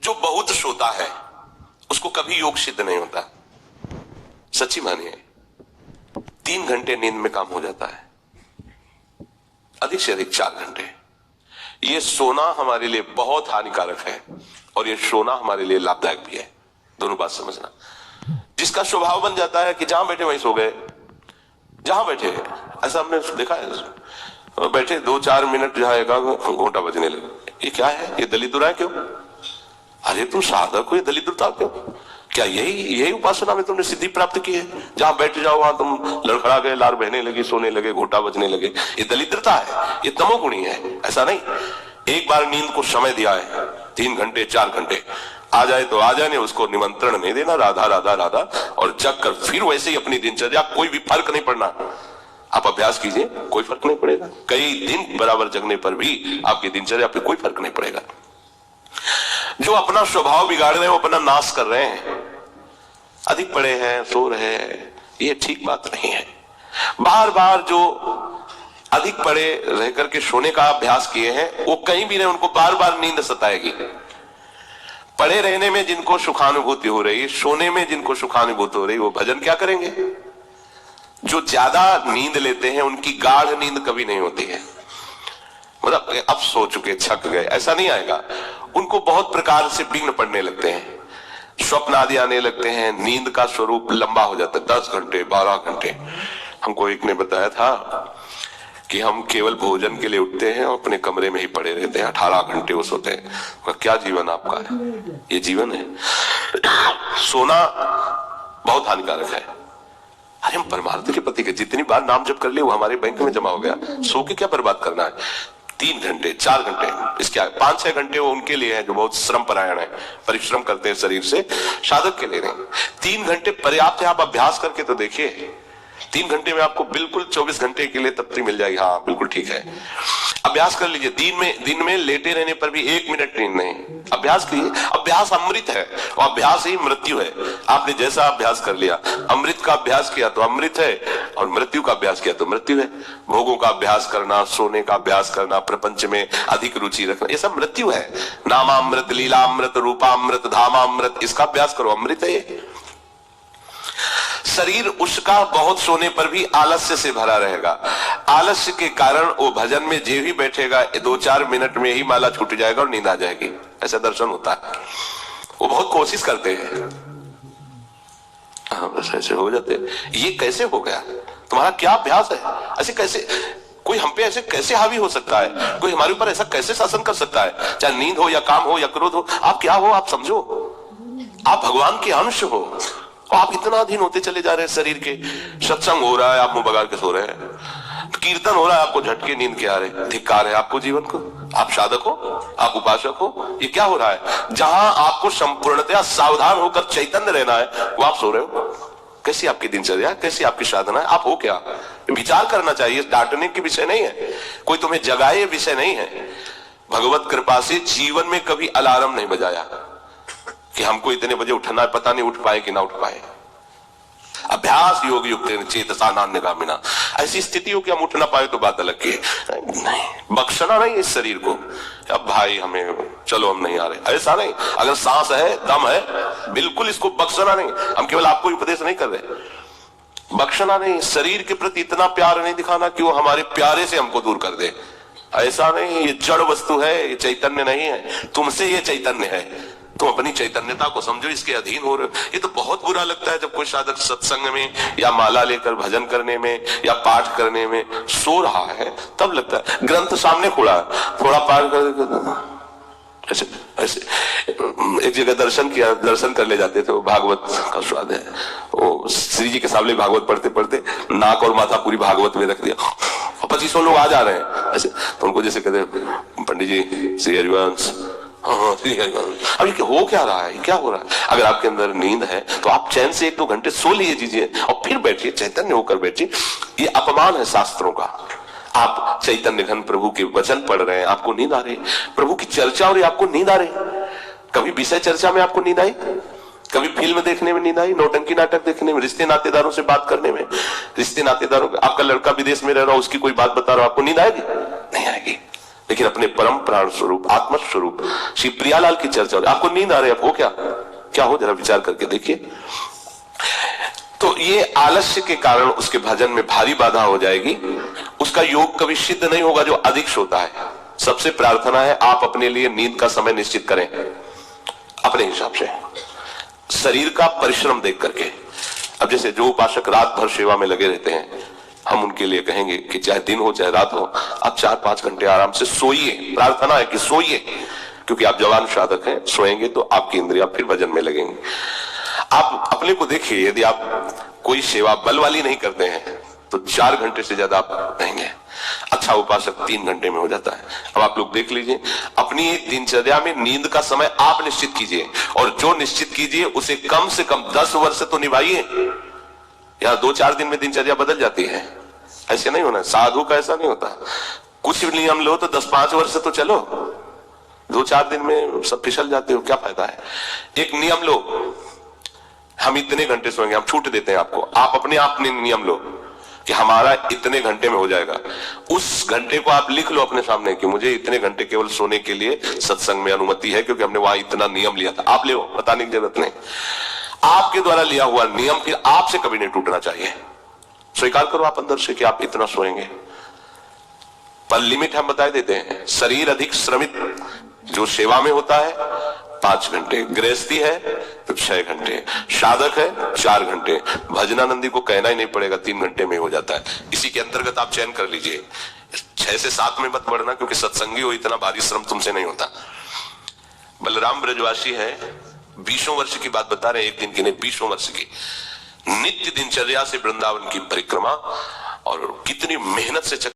जो बहुत सोता है उसको कभी योग सिद्ध नहीं होता। सच्ची मानिए, 3 घंटे नींद में काम हो जाता है, अधिक से अधिक 4 घंटे। ये सोना हमारे लिए बहुत हानिकारक है और ये सोना हमारे लिए लाभदायक भी है। दोनों बात समझना। जिसका स्वभाव बन जाता है कि जहां बैठे वहीं सो गए, जहां बैठे, ऐसा हमने देखा है, बैठे 2-4 मिनट जहां एक घंटा बजने लगे, ये क्या है, ये दलिद्र है क्यों? अरे तुम साधक हो, ये दलिद्रता क्यों? क्या यही उपासना में तुमने सिद्धि प्राप्त की है? जहां बैठ जाओ वहां तुम लड़खड़ा गए, लार बहने लगी, सोने लगे, घोटा बजने लगे। ये दलिद्रता है, ये तमोगुणी है। ऐसा नहीं। एक बार नींद को समय दिया है, 3 घंटे 4 घंटे, आ जाए तो आ जाने, उसको निमंत्रण नहीं देना, राधा राधा राधा, और जग कर फिर वैसे ही अपनी दिनचर्या, कोई भी फर्क नहीं पड़ना। आप अभ्यास कीजिए, कोई फर्क नहीं पड़ेगा। कई दिन बराबर जगने पर भी आपकी दिनचर्या पे कोई फर्क नहीं पड़ेगा। जो अपना स्वभाव बिगाड़ रहे हैं वो अपना नाश कर रहे हैं। अधिक पड़े हैं, सो रहे हैं, ये ठीक बात नहीं है। बार बार जो अधिक पड़े रह करके सोने का अभ्यास किए हैं वो कहीं भी रहे, उनको बार बार नींद सताएगी। पड़े रहने में जिनको सुखानुभूति हो रही, सोने में जिनको सुखानुभूति हो रही, वो भजन क्या करेंगे? जो ज्यादा नींद लेते हैं उनकी गाढ़ नींद कभी नहीं होती है। मतलब अब सो चुके, छक गए, ऐसा नहीं आएगा। उनको बहुत प्रकार से विघ्न पड़ने लगते हैं, स्वप्न आदि आने लगते हैं, नींद का स्वरूप लंबा हो जाता है, 10 घंटे 12 घंटे। हमको एक ने बताया था कि हम केवल भोजन के लिए उठते हैं और अपने कमरे में ही पड़े रहते हैं, 18 घंटे वो सोते हैं। क्या जीवन आपका है? ये जीवन है? सोना बहुत हानिकारक है। अरे हम परमार्थ के पति के जितनी बार नाम जप कर लिए वो हमारे बैंक में जमा हो गया। सो के क्या बर्बाद करना है? 3 घंटे 4 घंटे, इसके 5-6 घंटे वो उनके लिए है जो बहुत श्रम परायण है, परिश्रम करते हैं शरीर से, साधक के लिए नहीं। 3 घंटे पर्याप्त है। आप अभ्यास करके तो देखिए, 3 घंटे में आपको बिल्कुल 24 घंटे के लिए तृप्ति मिल जाएगी। हाँ बिल्कुल ठीक है, अभ्यास कर लीजिए। दिन में लेटे रहने पर भी 1 मिनट नींद नहीं, अभ्यास कीजिए। अभ्यास अमृत है और अभ्यास ही मृत्यु है। आपने जैसा अभ्यास कर लिया, अमृत का अभ्यास किया तो अमृत है और मृत्यु का अभ्यास किया तो मृत्यु है। भोगों का अभ्यास करना, सोने का अभ्यास करना, प्रपंच में अधिक रुचि रखना, ये सब मृत्यु है। नामामृत, लीलामृत, रूपामृत, धामामृत, इसका अभ्यास करो, अमृत है ये। शरीर उसका बहुत सोने पर भी आलस्य से भरा रहेगा। आलस्य के कारण वो भजन में जे भी बैठेगा 2-4 मिनट में ही माला छूट जाएगा और नींद आ जाएगी। ऐसा दर्शन होता है। वो बहुत कोशिश करते हैं, हाँ बस ऐसे हो जाते हैं। ये कैसे हो गया? तुम्हारा क्या अभ्यास है? ऐसे कैसे कोई हम पे ऐसे कैसे हावी हो सकता है? कोई हमारे ऊपर ऐसा कैसे शासन कर सकता है? चाहे नींद हो या काम हो या क्रोध हो, आप क्या हो? आप समझो, आप भगवान के अंश हो। आप इतना अधीन होते चले जा रहे हैं शरीर के। सत्संग हो रहा है, आप मुंह बगाड़ के सो रहे हैं। कीर्तन हो रहा है, आपको झटके नींद के आ रहे। धिक्कार है आपको जीवन को। आप साधक हो, आप उपासक हो, ये क्या हो रहा है? जहां आपको संपूर्णतया सावधान होकर चैतन्य रहना है वो आप सो रहे हो। कैसी आपकी दिनचर्या, कैसी आपकी साधना है? आप हो क्या? विचार करना चाहिए। डांटने की विषय नहीं है, कोई तुम्हें जगाए विषय नहीं है। भगवत कृपा से जीवन में कभी अलार्म नहीं बजाया कि हमको इतने बजे उठना है, पता नहीं उठ पाए कि ना उठ पाए। अभ्यास योग युक्त चेतसा नान्यगामिना, ऐसी स्थिति हो कि हम उठ ना पाए तो बात अलग की है। नहीं, बख्शना नहीं इस शरीर को, अब भाई हमें चलो हम नहीं आ रहे, ऐसा नहीं। अगर सांस है, दम है, बिल्कुल इसको बख्शना नहीं। हम केवल आपको उपदेश नहीं कर रहे, बख्शना नहीं। शरीर के प्रति इतना प्यार नहीं दिखाना कि वो हमारे प्यारे से हमको दूर कर दे। ऐसा नहीं, ये जड़ वस्तु है, ये चैतन्य नहीं है। तुमसे ये चैतन्य है, तुम अपनी चैतन्यता को समझो, इसके अधीन हो रहे हो। ये तो बहुत बुरा लगता है जब कोई साधक सत्संग में या माला लेकर भजन करने में या पाठ करने में सो रहा है, तब लगता है। ग्रंथ सामने खुला, थोड़ा पाठ कर ऐसे ऐसे। एक जगह दर्शन कर ले जाते थे, वो भागवत का स्वाद है। वो श्री जी के सामने भागवत पढ़ते पढ़ते नाक और माथा पूरी भागवत में रख दिया, 2500 लोग आ जा रहे हैं ऐसे। तो उनको जैसे कहते, पंडित जी श्री हरिवंश, हाँ ठीक है। अब ये हो क्या रहा है, क्या हो रहा है? अगर आपके अंदर नींद है तो आप चैन से 1-2 घंटे सो लीजिए और फिर बैठिए, चैतन्य होकर बैठिए। ये अपमान है शास्त्रों का। आप चैतन्य घन प्रभु के वचन पढ़ रहे हैं, आपको नींद आ रही है। प्रभु की चर्चा हो रही है, आपको नींद आ रही है। कभी विषय चर्चा में आपको नींद आई? कभी फिल्म देखने में नींद आई? नौटंकी नाटक देखने में? रिश्ते नातेदारों से बात करने में? रिश्ते नातेदारों, आपका लड़का विदेश में रह रहा हो, उसकी कोई बात बता रहा हो, आपको नींद आएगी? नहीं आएगी। लेकिन अपने परम प्राण स्वरूप आत्म स्वरूप श्री प्रियालाल की चर्चा हो। आपको नींद आ रही है, आप हो क्या क्या हो, जरा विचार करके देखिए। तो ये आलस्य के कारण उसके भजन में भारी बाधा हो जाएगी, उसका योग कभी सिद्ध नहीं होगा जो अधिक सोता है। सबसे प्रार्थना है आप अपने लिए नींद का समय निश्चित करें अपने हिसाब से, शरीर का परिश्रम देख करके। अब जैसे जो उपासक रात भर सेवा में लगे रहते हैं, हम उनके लिए कहेंगे कि चाहे दिन हो चाहे रात हो, आप 4-5 घंटे आराम से सोइए। प्रार्थना है कि सोइए, क्योंकि आप जवान साधक हैं, सोएंगे तो आपकी इंद्रियां फिर भजन में लगेंगी। आप अपने को देखिए, यदि आप कोई सेवा बल वाली नहीं करते हैं तो 4 घंटे से ज्यादा आप रहेंगे। अच्छा उपासक 3 घंटे में हो जाता है। अब आप लोग देख लीजिए, अपनी दिनचर्या में नींद का समय आप निश्चित कीजिए, और जो निश्चित कीजिए उसे कम से कम 10 वर्ष तो निभाइए। यहाँ 2-4 दिन में दिनचर्या बदल जाती है, ऐसे नहीं होना। साधु का ऐसा नहीं होता, कुछ नियम लो तो 10-5 वर्ष तो चलो, 2-4 दिन में सब फिसल जाते हो, क्या फायदा है। एक नियम लो, हम इतने घंटे सोएंगे, हम छूट देते हैं आपको, आप अपने आप ने नियम लो कि हमारा इतने घंटे में हो जाएगा। उस घंटे को आप लिख लो अपने सामने कि मुझे इतने घंटे केवल सोने के लिए सत्संग में अनुमति है, क्योंकि हमने वहां इतना नियम लिया था। आप ले बताने की जरूरत नहीं, आपके द्वारा लिया हुआ नियम फिर आपसे कभी नहीं टूटना चाहिए। स्वीकार करो आप अंदर से कि आप इतना सोएंगे, पर लिमिट हम बता देते हैं। शरीर अधिक श्रमित जो सेवा में होता है 5 घंटे, गृहस्थी है तो 6 घंटे, साधक है 4 घंटे। भजनानंदी को कहना ही नहीं पड़ेगा, 3 घंटे में हो जाता है। इसी के अंतर्गत आप चयन कर लीजिए, 6 से 7 में मत बढ़ना, क्योंकि सत्संगी हो इतना भारी श्रम तुमसे नहीं होता। बलराम ब्रजवासी है, 20 वर्ष की बात बता रहे हैं, एक दिन की नहीं 20 वर्ष की नित्य दिनचर्या से वृंदावन की परिक्रमा, और कितनी मेहनत से